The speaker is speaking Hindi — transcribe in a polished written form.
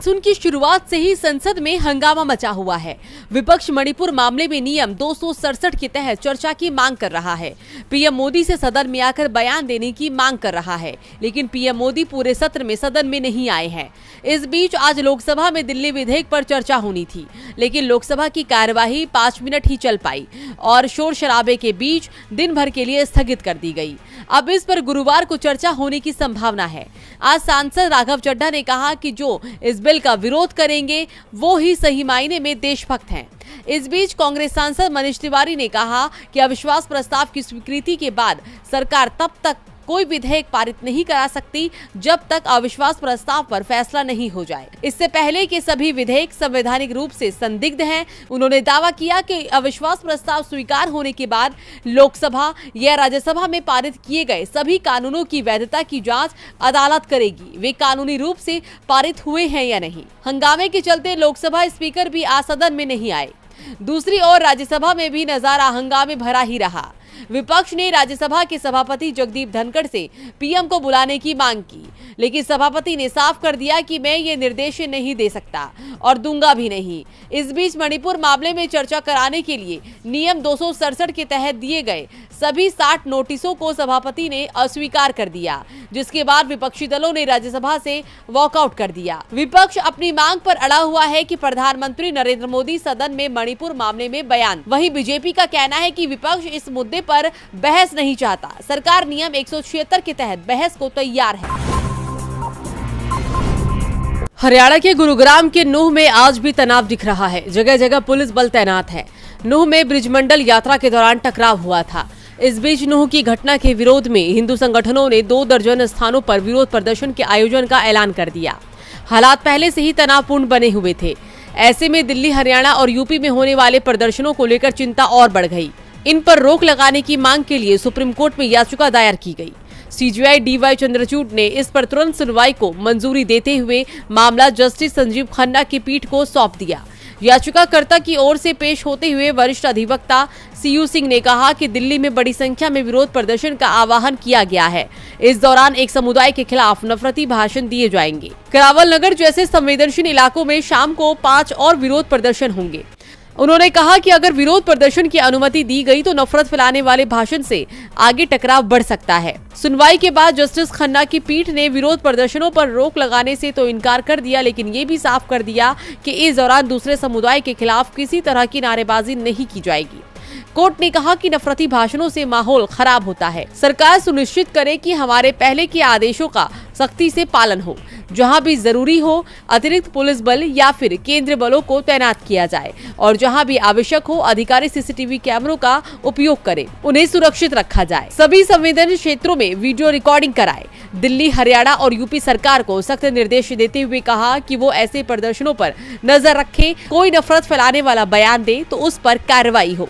मानसून की शुरुआत से ही संसद में हंगामा मचा हुआ है। विपक्ष मणिपुर मामले में नियम 267 के तहत चर्चा की मांग कर रहा है। पीएम मोदी से सदन में आकर बयान देने की मांग कर रहा है, लेकिन पीएम मोदी पूरे सत्र में सदन में नहीं आए हैं। इस बीच आज लोकसभा में दिल्ली विधेयक पर चर्चा होनी थी, लेकिन लोकसभा की कार्यवाही 5 मिनट ही चल पाई और शोर शराबे के बीच दिन भर के लिए स्थगित कर दी गई। अब इस पर गुरुवार को चर्चा होने की संभावना है। आज सांसद राघव चड्ढा ने कहा कि जो इस बिल का विरोध करेंगे वो ही सही मायने में देशभक्त हैं। इस बीच कांग्रेस सांसद मनीष तिवारी ने कहा कि अविश्वास प्रस्ताव की स्वीकृति के बाद सरकार तब तक कोई विधेयक पारित नहीं करा सकती जब तक अविश्वास प्रस्ताव पर फैसला नहीं हो जाए। इससे पहले के सभी विधेयक संवैधानिक रूप से संदिग्ध हैं। उन्होंने दावा किया कि अविश्वास प्रस्ताव स्वीकार होने के बाद लोकसभा या राज्यसभा में पारित किए गए सभी कानूनों की वैधता की जांच अदालत करेगी, वे कानूनी रूप से पारित हुए हैं या नहीं। हंगामे के चलते लोकसभा स्पीकर भी आज सदन में नहीं आए। दूसरी ओर राज्यसभा में भी नजारा हंगामे भरा ही रहा। विपक्ष ने राज्यसभा के सभापति जगदीप धनखड़ से पीएम को बुलाने की मांग की, लेकिन सभापति ने साफ कर दिया कि मैं ये निर्देश नहीं दे सकता और दूंगा भी नहीं। इस बीच मणिपुर मामले में चर्चा कराने के लिए नियम 267 के तहत दिए गए सभी 60 नोटिसों को सभापति ने अस्वीकार कर दिया, जिसके बाद विपक्षी दलों ने राज्यसभा से वॉकआउट कर दिया। विपक्ष अपनी मांग पर अड़ा हुआ है कि प्रधानमंत्री नरेंद्र मोदी सदन में मणिपुर मामले में बयान। वहीं बीजेपी का कहना है कि विपक्ष इस मुद्दे पर बहस नहीं चाहता। सरकार नियम 176 के तहत बहस को तैयार है। हरियाणा के गुरुग्राम के नूह में आज भी तनाव दिख रहा है। जगह जगह पुलिस बल तैनात है। नूह में ब्रिजमंडल यात्रा के दौरान टकराव हुआ था। इस बीच नूह की घटना के विरोध में हिंदू संगठनों ने 2 दर्जन स्थानों पर विरोध प्रदर्शन के आयोजन का ऐलान कर दिया। हालात पहले से ही तनावपूर्ण बने हुए थे। ऐसे में दिल्ली, हरियाणा और यूपी में होने वाले प्रदर्शनों को लेकर चिंता और बढ़ गई। इन पर रोक लगाने की मांग के लिए सुप्रीम कोर्ट में याचिका दायर की गई। सीजेआई डीवाई चंद्रचूड़ ने इस पर तुरंत सुनवाई को मंजूरी देते हुए मामला जस्टिस संजीव खन्ना की पीठ को सौंप दिया। याचिकाकर्ता की ओर से पेश होते हुए वरिष्ठ अधिवक्ता सीयू सिंह ने कहा कि दिल्ली में बड़ी संख्या में विरोध प्रदर्शन का आह्वान किया गया है। इस दौरान एक समुदाय के खिलाफ नफरती भाषण दिए जाएंगे। करावल नगर जैसे संवेदनशील इलाकों में शाम को 5 और विरोध प्रदर्शन होंगे। उन्होंने कहा कि अगर विरोध प्रदर्शन की अनुमति दी गई तो नफरत फैलाने वाले भाषण से आगे टकराव बढ़ सकता है। सुनवाई के बाद जस्टिस खन्ना की पीठ ने विरोध प्रदर्शनों पर रोक लगाने से तो इनकार कर दिया, लेकिन ये भी साफ कर दिया कि इस दौरान दूसरे समुदाय के खिलाफ किसी तरह की नारेबाजी नहीं की जाएगी। कोर्ट ने कहा कि नफरती भाषणों से माहौल खराब होता है। सरकार सुनिश्चित करे कि हमारे पहले के आदेशों का सख्ती से पालन हो। जहां भी जरूरी हो अतिरिक्त पुलिस बल या फिर केंद्रीय बलों को तैनात किया जाए और जहां भी आवश्यक हो अधिकारी सीसीटीवी कैमरों का उपयोग करें, उन्हें सुरक्षित रखा जाए। सभी संवेदनशील क्षेत्रों में वीडियो रिकॉर्डिंग कराए। दिल्ली, हरियाणा और यूपी सरकार को सख्त निर्देश देते हुए कहा कि वो ऐसे प्रदर्शनों पर नजर रखे। कोई नफरत फैलाने वाला बयान दे तो उस पर कार्रवाई हो।